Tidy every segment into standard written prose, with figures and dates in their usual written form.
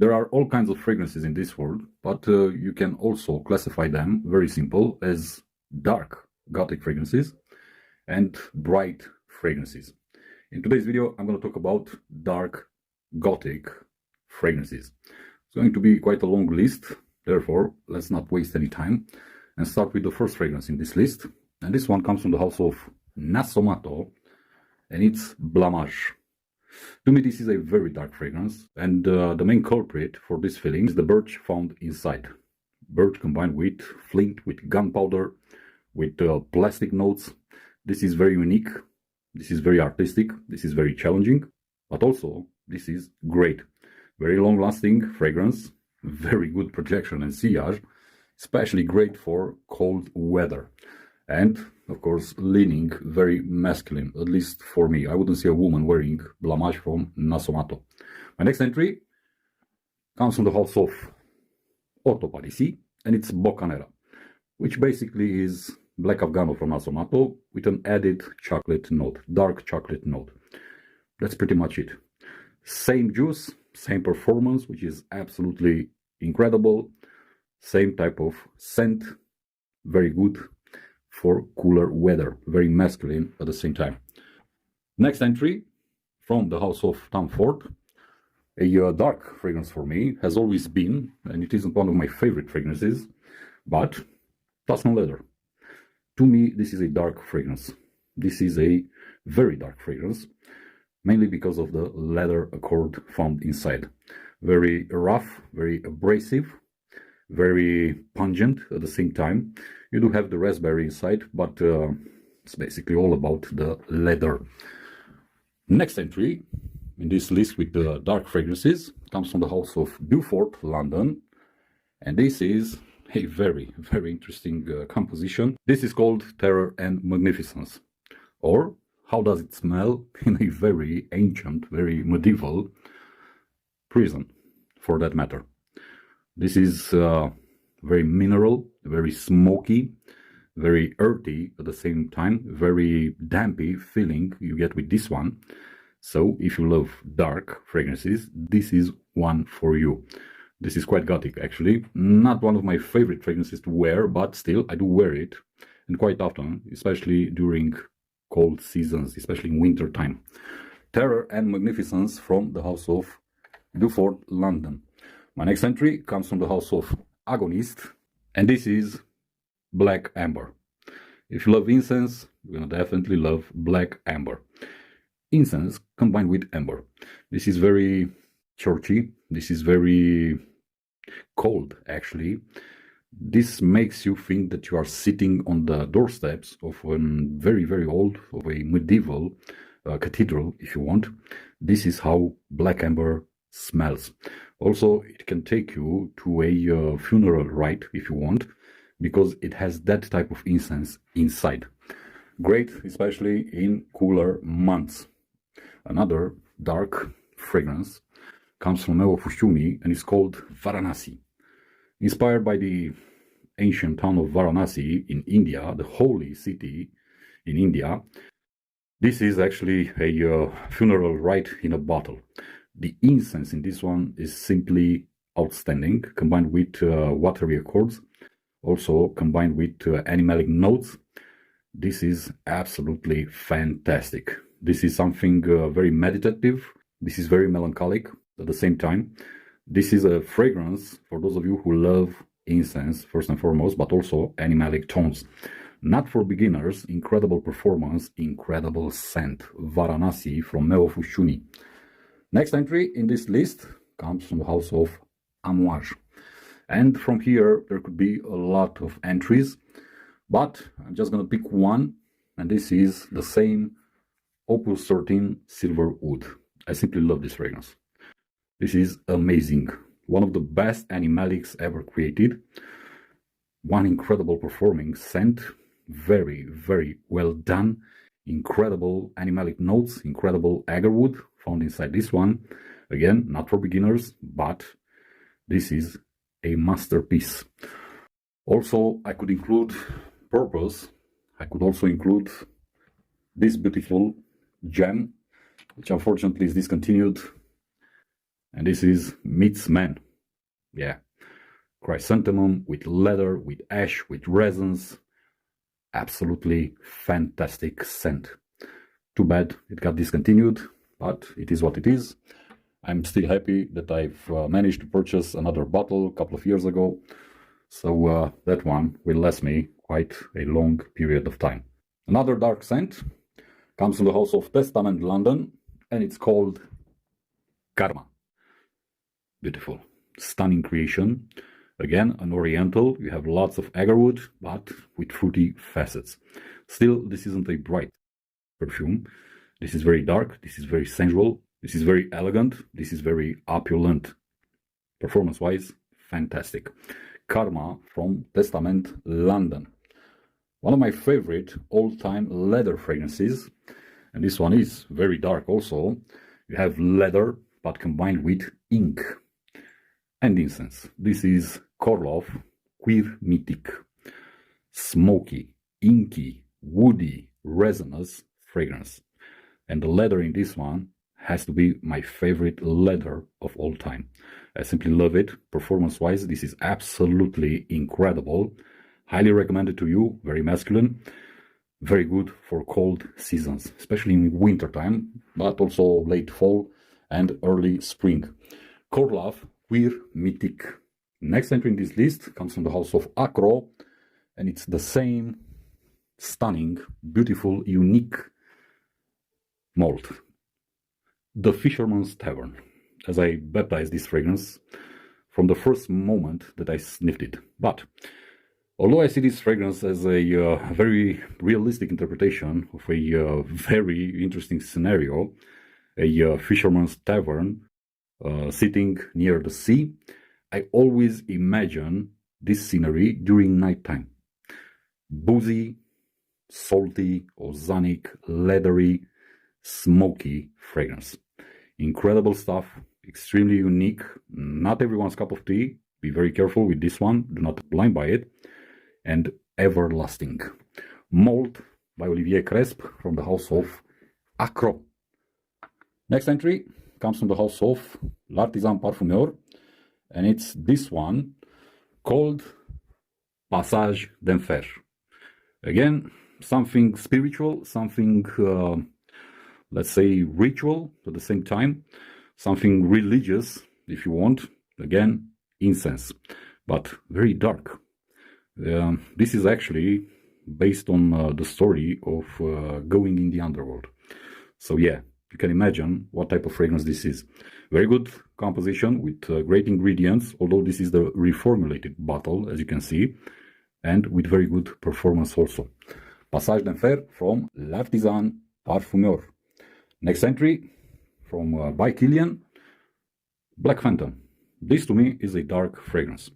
There are all kinds of fragrances in this world, but you can also classify them very simple as dark gothic fragrances and bright fragrances. In today's video, I'm going to talk about dark gothic fragrances. It's going to be quite a long list, therefore let's not waste any time and start with the first fragrance in this list. And this one comes from the house of Nasomatto, and it's Blamage. To me, this is a very dark fragrance, and the main culprit for this feeling is the birch found inside. Birch combined with flint, with gunpowder, with plastic notes. This is very unique, this is very artistic, this is very challenging, but also this is great. Very long-lasting fragrance, very good projection and sillage, especially great for cold weather. And, of course, leaning very masculine, at least for me. I wouldn't see a woman wearing Blamage from Nasomatto. My next entry comes from the house of Otto Parisi, and it's Boccanera, which basically is Black Afghano from Nasomatto with an added chocolate note, dark chocolate note. That's pretty much it. Same juice, same performance, which is absolutely incredible. Same type of scent, very good for cooler weather, very masculine at the same time. Next entry from the house of Tom Ford, a dark fragrance for me, has always been, and it isn't one of my favorite fragrances, but Tuscan Leather. To me, this is a dark fragrance. This is a very dark fragrance, mainly because of the leather accord found inside. Very rough, very abrasive, very pungent at the same time. You do have the raspberry inside, but it's basically all about the leather. Next entry in this list with the dark fragrances comes from the house of Beaufort, London, and this is a very, very interesting composition. This is called Terror and Magnificence, or how does it smell in a very ancient, very medieval prison, for that matter. This is very mineral, very smoky, very earthy at the same time, very dampy feeling you get with this one. So if you love dark fragrances, this is one for you. This is quite gothic, actually. Not one of my favorite fragrances to wear, but still I do wear it, and quite often, especially during cold seasons, especially in winter time. Terror and Magnificence from the house of Beaufort, London. My next entry comes from the house of Agonist, and this is Black Amber. If you love incense, you're gonna definitely love Black Amber. Incense combined with amber. This is very churchy, this is very cold, actually. This makes you think that you are sitting on the doorsteps of a very, very old, of a medieval cathedral, if you want. This is how Black Amber smells. Also, it can take you to a funeral rite if you want, because it has that type of incense inside. Great, especially in cooler months. Another dark fragrance comes from Neo Fushumi and is called Varanasi. Inspired by the ancient town of Varanasi in India, the holy city in India, this is actually a funeral rite in a bottle. The incense in this one is simply outstanding, combined with watery accords, also combined with animalic notes. This is absolutely fantastic. This is something very meditative. This is very melancholic at the same time. This is a fragrance for those of you who love incense, first and foremost, but also animalic tones. Not for beginners, incredible performance, incredible scent. Varanasi from Neo Fushumi. Next entry in this list comes from the house of Amouage. And from here, there could be a lot of entries, but I'm just going to pick one, and this is the same Opus 13 Silver Wood. I simply love this fragrance. This is amazing. One of the best animalics ever created. One incredible performing scent. Very, very well done. Incredible animalic notes, incredible agarwood found inside this one. Again, not for beginners, but this is a masterpiece. Also, I could include purpose. I could also include this beautiful gem, which unfortunately is discontinued. And this is meets man. Yeah. Chrysanthemum with leather, with ash, with resins. Absolutely fantastic scent. Too bad it got discontinued, but it is what it is. I'm still happy that I've managed to purchase another bottle a couple of years ago. So that one will last me quite a long period of time. Another dark scent comes from the house of Testament London, and it's called Karma. Beautiful, stunning creation. Again, an oriental. You have lots of agarwood, but with fruity facets. Still, this isn't a bright perfume. This is very dark. This is very sensual. This is very elegant. This is very opulent. Performance-wise, fantastic. Karma from Testament London. One of my favorite all-time leather fragrances. And this one is very dark also. You have leather, but combined with ink. And incense. This is Korlov Queer Mythic. Smoky, inky, woody, resinous fragrance. And the leather in this one has to be my favorite leather of all time. I simply love it. Performance-wise, this is absolutely incredible. Highly recommended to you. Very masculine. Very good for cold seasons, especially in winter time, but also late fall and early spring. Korlov Queer Mythic. Next entry in this list comes from the house of Acro, and it's the same stunning, beautiful, unique malt. The Fisherman's Tavern, as I baptized this fragrance from the first moment that I sniffed it. But although I see this fragrance as a very realistic interpretation of a very interesting scenario, a fisherman's tavern sitting near the sea, I always imagine this scenery during nighttime. Boozy, salty, ozonic, leathery, smoky fragrance. Incredible stuff, extremely unique. Not everyone's cup of tea. Be very careful with this one. Do not blind buy it. And everlasting. Malt by Olivier Cresp from the house of Acro. Next entry comes from the house of L'Artisan Parfumeur, and it's this one called Passage d'Enfer. Again, something spiritual, something, let's say, ritual at the same time, something religious, if you want. Again, incense, but very dark. This is actually based on the story of going in the underworld. So yeah, you can imagine what type of fragrance this is. Very good composition with great ingredients, although this is the reformulated bottle, as you can see, and with very good performance also. Passage d'Enfer from L'Artisan Parfumeur. Next entry from by Kilian, Black Phantom. This to me is a dark fragrance.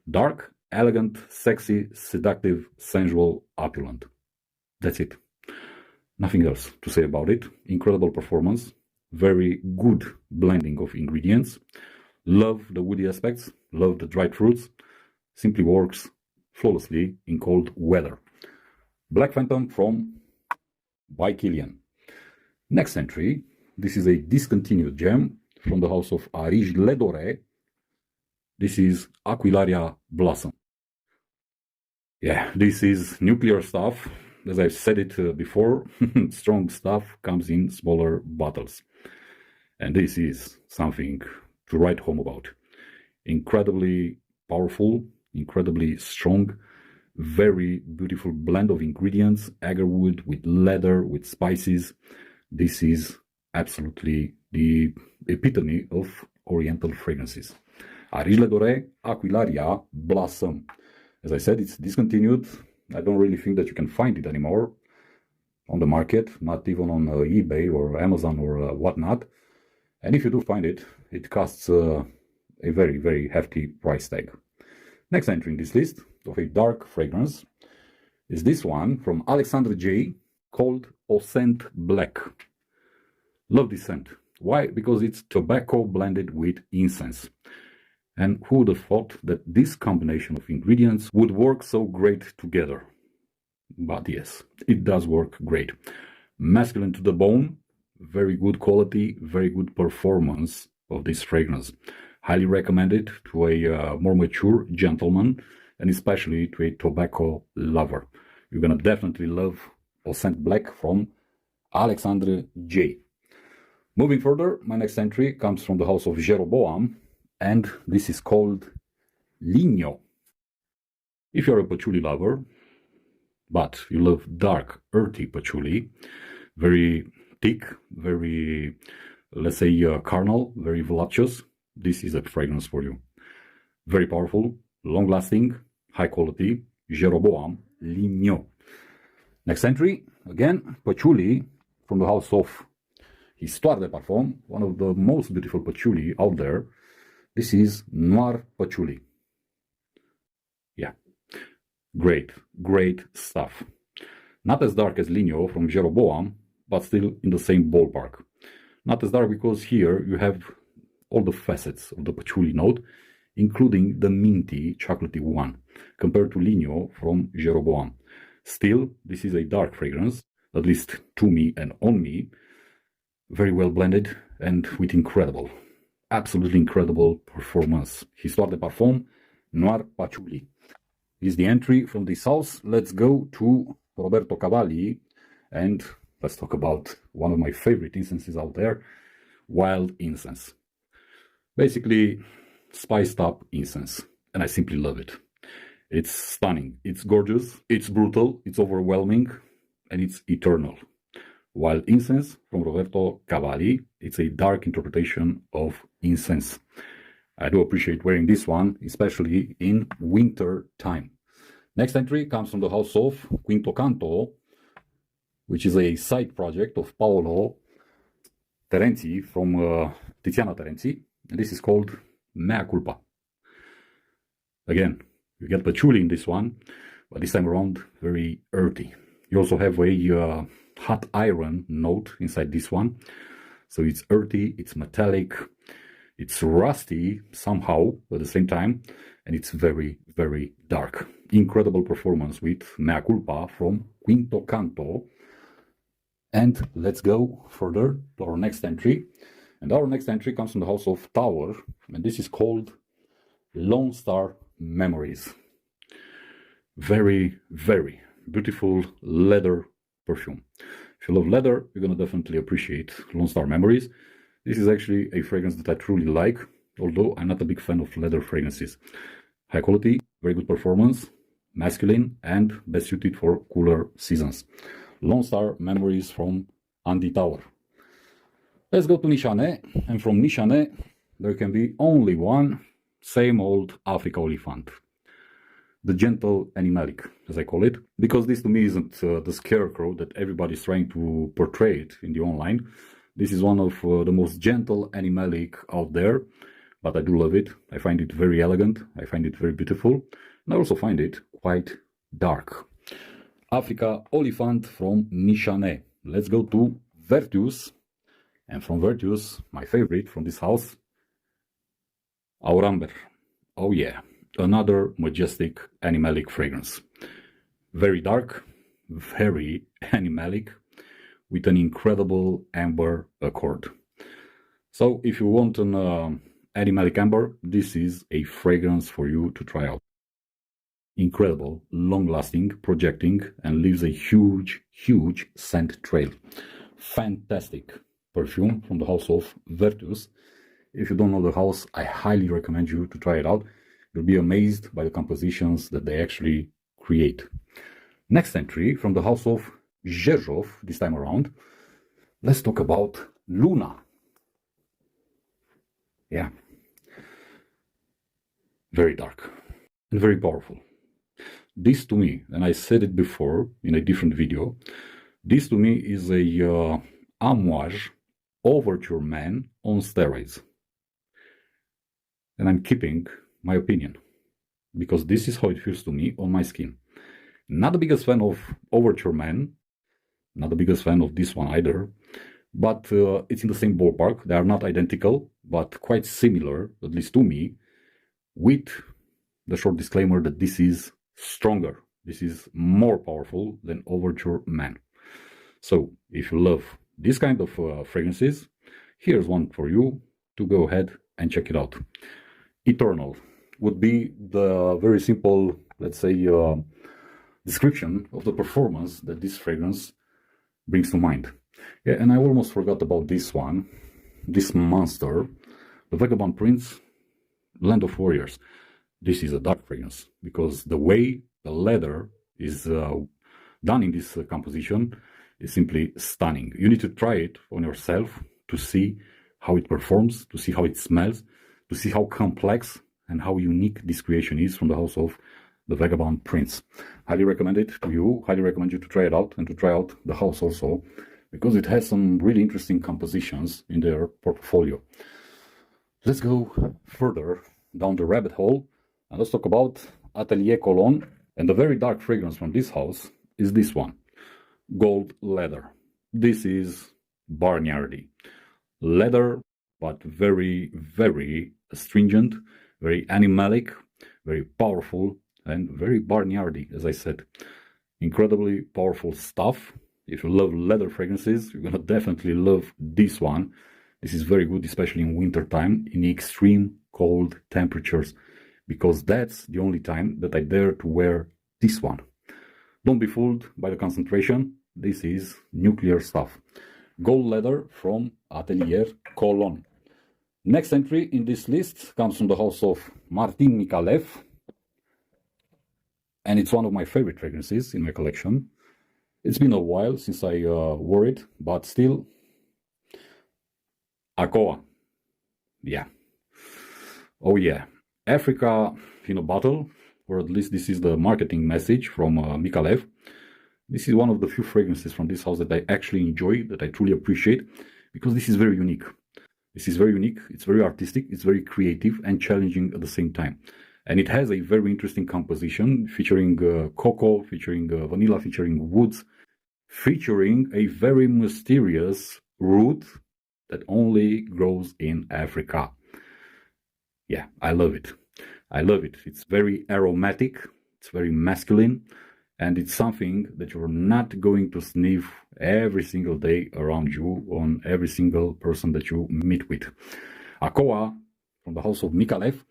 Dark, elegant, sexy, seductive, sensual, opulent. That's it. Nothing else to say about it. Incredible performance. Very good blending of ingredients. Love the woody aspects. Love the dried fruits. Simply works flawlessly in cold weather. Black Phantom from by Kilian. Next entry. This is a discontinued gem from the house of Arige Le Doré. This is Aquilaria Blossom. Yeah, this is nuclear stuff. As I've said it before, strong stuff comes in smaller bottles. And this is something to write home about. Incredibly powerful, incredibly strong, very beautiful blend of ingredients, agarwood with leather, with spices. This is absolutely the epitome of Oriental fragrances. Arige Le Doré, Aquilaria Blossom. As I said, it's discontinued. I don't really think that you can find it anymore on the market, not even on eBay or Amazon or whatnot. And if you do find it, it costs a very, very hefty price tag. Next entry in this list of a dark fragrance is this one from Alexandre J called Oscent Black. Love this scent. Why? Because it's tobacco blended with incense. And who would have thought that this combination of ingredients would work so great together? But yes, it does work great. Masculine to the bone, very good quality, very good performance of this fragrance. Highly recommend it to a more mature gentleman, and especially to a tobacco lover. You're gonna definitely love Scent Black from Alexandre J. Moving further, my next entry comes from the house of Jeroboam, and this is called Ligno. If you're a patchouli lover, but you love dark, earthy patchouli, very thick, very, let's say, carnal, very voluptuous, this is a fragrance for you. Very powerful, long-lasting, high quality, Jeroboam Ligno. Next entry, again, patchouli from the house of Histoire de Parfum, one of the most beautiful patchouli out there. This is Noir Patchouli. Yeah, great, great stuff. Not as dark as Ligno from Jeroboam, but still in the same ballpark. Not as dark because here you have all the facets of the patchouli note, including the minty, chocolatey one, compared to Ligno from Jeroboam. Still, this is a dark fragrance, at least to me and on me, very well blended and with incredible, absolutely incredible performance. Histoire de Parfum, Noir Patchouli. Is the entry from this house. Let's go to Roberto Cavalli and let's talk about one of my favorite incenses out there, Wild Incense. Basically, spiced up incense, and I simply love it. It's stunning, it's gorgeous, it's brutal, it's overwhelming, and it's eternal. Wild Incense from Roberto Cavalli, it's a dark interpretation of incense. I do appreciate wearing this one, especially in winter time. Next entry comes from the house of Quinto Canto, which is a side project of Paolo Terenzi from Tiziana Terenzi, and this is called Mea Culpa. Again, you get patchouli in this one, but this time around very earthy. You also have a hot iron note inside this one, so it's earthy, it's metallic, it's rusty somehow at the same time, and it's very, very dark. Incredible performance with Mea Culpa from Quinto Canto. And let's go further to our next entry. And our next entry comes from the house of Tower, and this is called Lone Star Memories. Very, very beautiful leather perfume. If you love leather, you're going to definitely appreciate Lone Star Memories. This is actually a fragrance that I truly like, although I'm not a big fan of leather fragrances. High quality, very good performance, masculine, and best suited for cooler seasons. Lone Star Memories from Andy Tower. Let's go to Nishane, and from Nishane, there can be only one, same old Africa Oliphant. The gentle animalic, as I call it, because this to me isn't the scarecrow that everybody's trying to portray it in the online. This is one of the most gentle animalic out there, but I do love it. I find it very elegant, I find it very beautiful, and I also find it quite dark. Africa Oliphant from Nishane. Let's go to Vertuous, and from Vertuous, my favorite from this house, Auramber. Oh yeah, another majestic animalic fragrance. Very dark, very animalic, with an incredible amber accord. So if you want an animalic amber, this is a fragrance for you to try out. Incredible, long-lasting, projecting, and leaves a huge, huge scent trail. Fantastic perfume from the house of Vertuous. If you don't know the house, I highly recommend you to try it out. You'll be amazed by the compositions that they actually create. Next entry from the house of Zherzhov, this time around. Let's talk about Luna. Yeah. Very dark and very powerful. This to me, and I said it before in a different video, this to me is a Amouage Overture Man on steroids. And I'm keeping my opinion, because this is how it feels to me on my skin. Not the biggest fan of Overture Man, not the biggest fan of this one either, but it's in the same ballpark. They are not identical, but quite similar, at least to me, with the short disclaimer that this is stronger. This is more powerful than Overture Man. So if you love this kind of fragrances, here's one for you. to go ahead and check it out. Eternal would be the very simple, let's say, description of the performance that this fragrance brings to mind. Yeah, and I almost forgot about this one, this monster, the Vagabond Prince, Land of Warriors. This is a dark fragrance because the way the leather is done in this composition is simply stunning. You need to try it on yourself to see how it performs, to see how it smells, to see how complex and how unique this creation is from the house of the Vagabond Prince. Highly recommend it to you. Highly recommend you to try it out and to try out the house also, because it has some really interesting compositions in their portfolio. Let's go further down the rabbit hole and let's talk about Atelier Cologne. And the very dark fragrance from this house is this one, Gold Leather. This is barnyardy. Leather, but very, very astringent, very animalic, very powerful, and very barnyardy, as I said. Incredibly powerful stuff. If you love leather fragrances, you're gonna definitely love this one. This is very good, especially in winter time, in extreme cold temperatures, because that's the only time that I dare to wear this one. Don't be fooled by the concentration. This is nuclear stuff. Gold Leather from Atelier Cologne. Next entry in this list comes from the house of Martin Micallef, and it's one of my favorite fragrances in my collection. It's been a while since I wore it, but still, Acoa. Yeah. Oh yeah. Africa in a bottle, or at least this is the marketing message from Micallef. This is one of the few fragrances from this house that I actually enjoy, that I truly appreciate, because this is very unique. This is very unique, it's very artistic, it's very creative and challenging at the same time. And it has a very interesting composition featuring cocoa, featuring vanilla, featuring woods, featuring a very mysterious root that only grows in Africa. Yeah, I love it. I love it. It's very aromatic, it's very masculine, and it's something that you're not going to sniff every single day around you on every single person that you meet with. Acoa from the house of Micallef,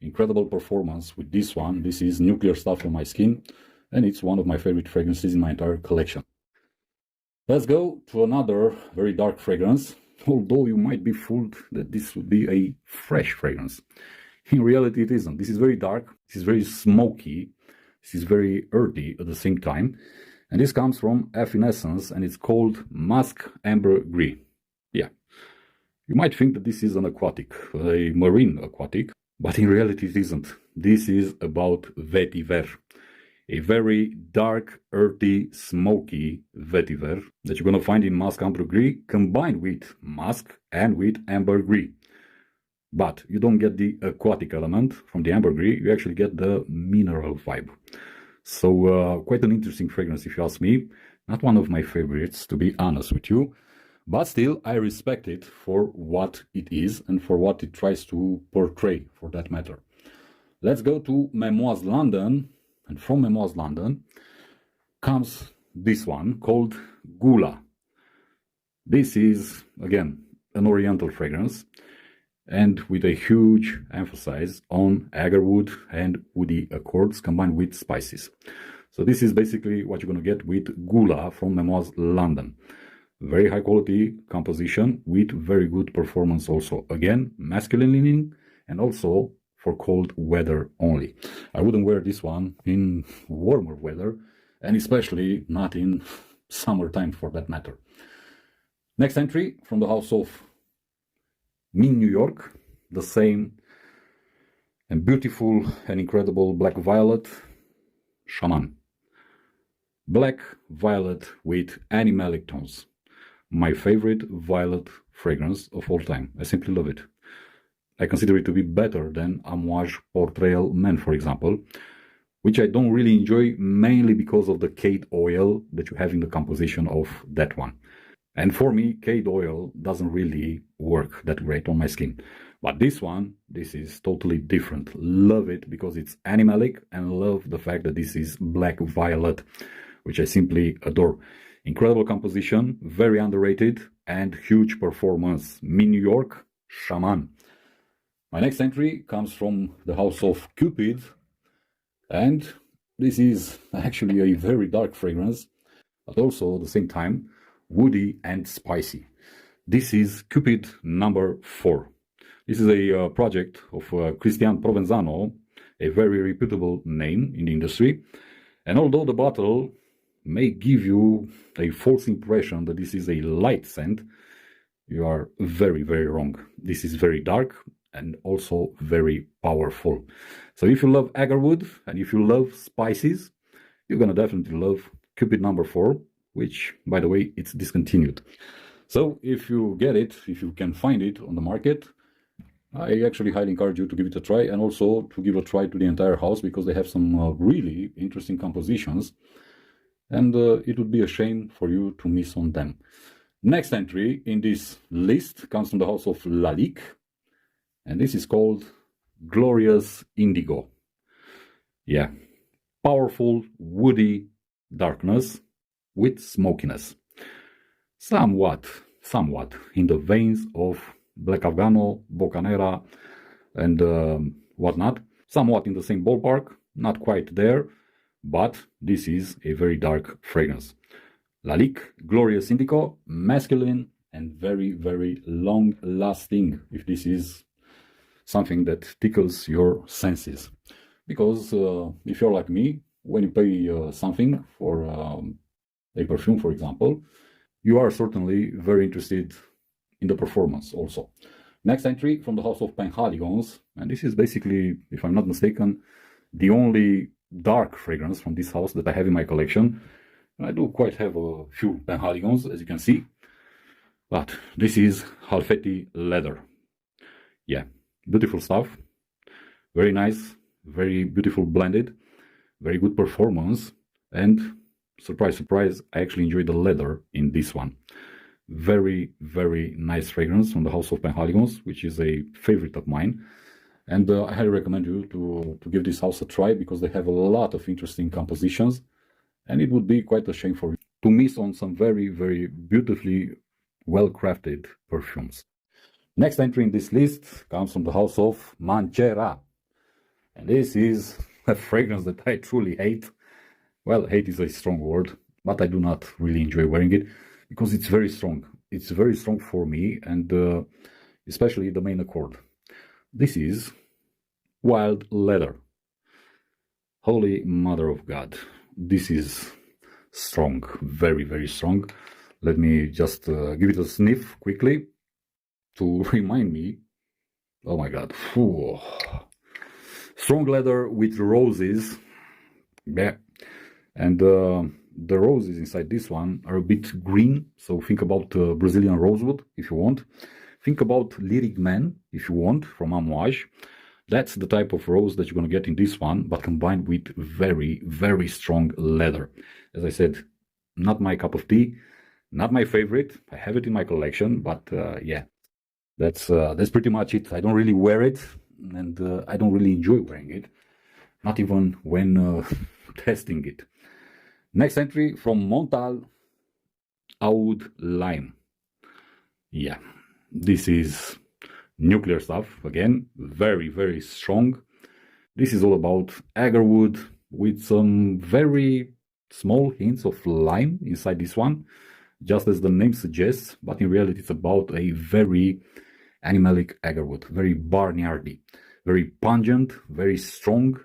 incredible performance with this one. This is nuclear stuff on my skin, and it's one of my favorite fragrances in my entire collection. Let's go to another very dark fragrance, although you might be fooled that this would be a fresh fragrance. In reality, it isn't. This is very dark, this is very smoky, this is very earthy at the same time. And this comes from Incense, and it's called Musk Ambergris. Yeah. You might think that this is an aquatic, a marine aquatic, but in reality it isn't. This is about vetiver. A very dark, earthy, smoky vetiver that you're going to find in Musk Ambergris combined with musk and with ambergris. But you don't get the aquatic element from the ambergris, you actually get the mineral vibe. So quite an interesting fragrance if you ask me. Not one of my favorites, to be honest with you. But still, I respect it for what it is and for what it tries to portray, for that matter. Let's go to Memoirs London. And from Memoirs London comes this one called Gula. This is, again, an oriental fragrance, and with a huge emphasis on agarwood and woody accords combined with spices. So this is basically what you're going to get with Gula from Memoirs London. Very high quality composition with very good performance also. Again, masculine leaning and also for cold weather only. I wouldn't wear this one in warmer weather, and especially not in summertime for that matter. Next entry from the house of Min New York, the same and beautiful and incredible black violet, Shaman. Black violet with animalic tones. My favorite violet fragrance of all time. I simply love it. I consider it to be better than Amouage Portrayal Men, for example, which I don't really enjoy, mainly because of the cade oil that you have in the composition of that one. And for me, cade oil doesn't really work that great on my skin. But this one, this is totally different. Love it because it's animalic, and love the fact that this is black violet, which I simply adore. Incredible composition, very underrated, and huge performance. Min New York, Shaman. My next entry comes from the house of Cupid, and this is actually a very dark fragrance, but also at the same time woody and spicy. This is Cupid number 4. This is a project of Christian Provenzano, a very reputable name in the industry. And although the bottle may give you a false impression that this is a light scent, you are very, very wrong. This is very dark and also very powerful. So if you love agarwood and if you love spices, you're gonna definitely love Cupid number 4, which, by the way, it's discontinued. So if you get it, if you can find it on the market, I actually highly encourage you to give it a try, and also to give a try to the entire house, because they have some really interesting compositions, and it would be a shame for you to miss on them. Next entry in this list comes from the house of Lalique, and this is called Glorious Indigo. Yeah, powerful woody darkness with smokiness. Somewhat in the veins of Black Afghano, Bocanera, and whatnot. Somewhat in the same ballpark, not quite there, but this is a very dark fragrance. Lalique, Glorious Indigo, masculine and very, very long-lasting, if this is something that tickles your senses. Because if you're like me, when you pay something for a perfume, for example, you are certainly very interested in the performance also. Next entry from the house of Penhaligons, and this is basically, if I'm not mistaken, the only dark fragrance from this house that I have in my collection. I do quite have a few Penhaligons, as you can see, but this is Halfeti Leather. Yeah, beautiful stuff, very nice, very beautiful blended, very good performance, and surprise, surprise, I actually enjoy the leather in this one. Very, very nice fragrance from the house of Penhaligons, which is a favorite of mine. And I highly recommend you to give this house a try, because they have a lot of interesting compositions. And it would be quite a shame for you to miss on some very, very beautifully well-crafted perfumes. Next entry in this list comes from the house of Manchera. And this is a fragrance that I truly hate. Well, hate is a strong word, but I do not really enjoy wearing it, because it's very strong. It's very strong for me, and especially the main accord. This is Wild Leather. Holy Mother of God. This is strong, very, very strong. Let me just give it a sniff quickly to remind me. Oh my God. Ooh. Strong leather with roses. Yeah. And the roses inside this one are a bit green, so think about Brazilian rosewood if you want. Think about Lyric Man if you want, from Amouage. That's the type of rose that you're going to get in this one, but combined with very, very strong leather. As I said, not my cup of tea, not my favorite. I have it in my collection, but yeah, that's pretty much it. I don't really wear it, and I don't really enjoy wearing it, not even when testing it. Next entry from Montal, Oud Lime. Yeah, this is nuclear stuff, again, very, very strong. This is all about agarwood with some very small hints of lime inside this one, just as the name suggests, but in reality it's about a very animalic agarwood, very barnyardy, very pungent, very strong,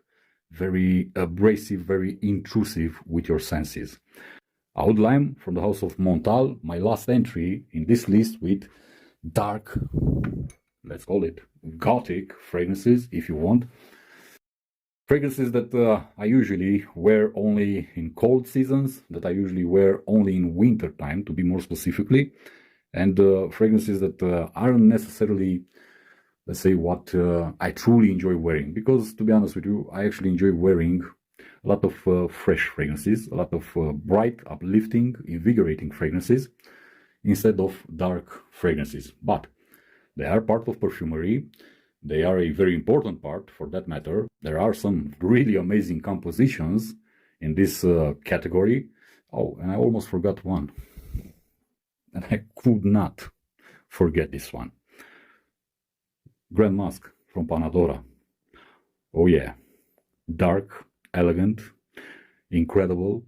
very abrasive, very intrusive with your senses. Oud Lime from the house of Montal, my last entry in this list with dark, let's call it gothic fragrances, if you want. Fragrances that I usually wear only in cold seasons, that I usually wear only in winter time, to be more specifically, and fragrances that aren't necessarily, let's say, what I truly enjoy wearing, because to be honest with you, I actually enjoy wearing a lot of fresh fragrances, a lot of bright, uplifting, invigorating fragrances, instead of dark fragrances. But they are part of perfumery. They are a very important part, for that matter. There are some really amazing compositions in this category. Oh, and I almost forgot one. And I could not forget this one. Grand Musk from Panadora. Oh yeah, dark, elegant, incredible,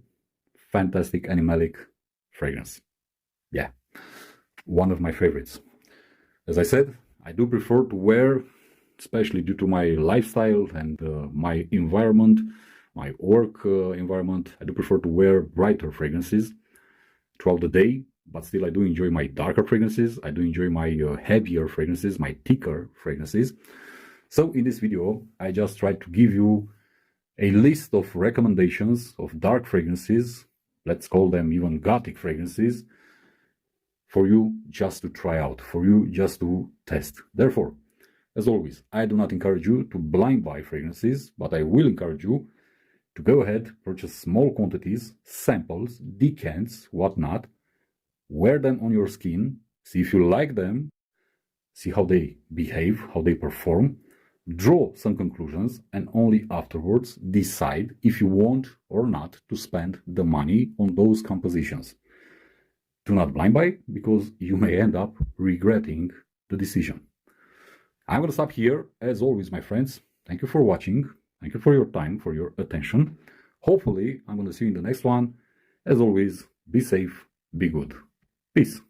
fantastic animalic fragrance. Yeah, one of my favorites. As I said, I do prefer to wear, especially due to my lifestyle and my environment, my work environment, I do prefer to wear brighter fragrances throughout the day, but still I do enjoy my darker fragrances. I do enjoy my heavier fragrances, my thicker fragrances. So in this video, I just tried to give you a list of recommendations of dark fragrances, let's call them even gothic fragrances, for you just to try out, for you just to test. Therefore, as always, I do not encourage you to blind buy fragrances, but I will encourage you to go ahead, purchase small quantities, samples, decants, whatnot, wear them on your skin, see if you like them, see how they behave, how they perform, draw some conclusions, and only afterwards decide if you want or not to spend the money on those compositions. Do not blind buy, because you may end up regretting the decision. I'm going to stop here. As always, my friends, thank you for watching. Thank you for your time, for your attention. Hopefully, I'm going to see you in the next one. As always, be safe, be good. Peace.